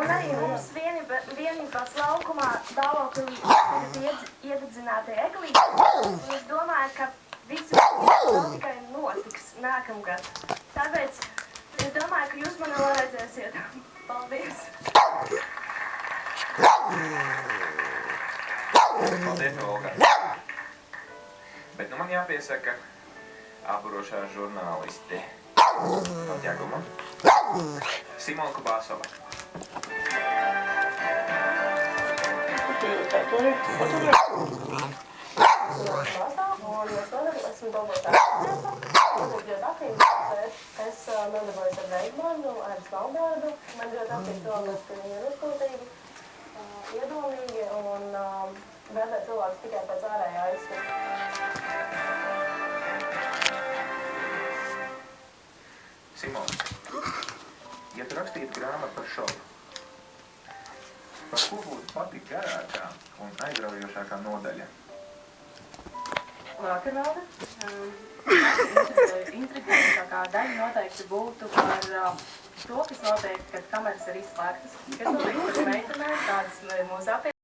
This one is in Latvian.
Un arī mums vienībās laukumā Dāloklī ir iededzināti eglīti. Un es domāju, ka viss vēl tikai notiks nākamgad. Tāpēc es domāju, ka jūs mani redzēsiet. Paldies! Paldies, Olga. Bet nu man jāpiesaka apburošā žurnāliste. Notiekuma. Simona Kubāsova. Esmu domāta es nodarbojos ar veikmanu, ar snowboardu. Man ļoti patīk domāt, ka viņi ir uzpūtīgi, iedomīgi un vērtē cilvēkus tikai pēc ārējā izskata. Simona, ja tu rakstītu grāmatu par šovu, par ko būtu pati garākā un aizraujošākā nodaļa? Rokenrode. Intriģējošākā daļa noteikti būtu par to, kas notiek, kad kameras ir izslēgtas. Kas notiek ar meitenēm, kādas mūsu attiecības.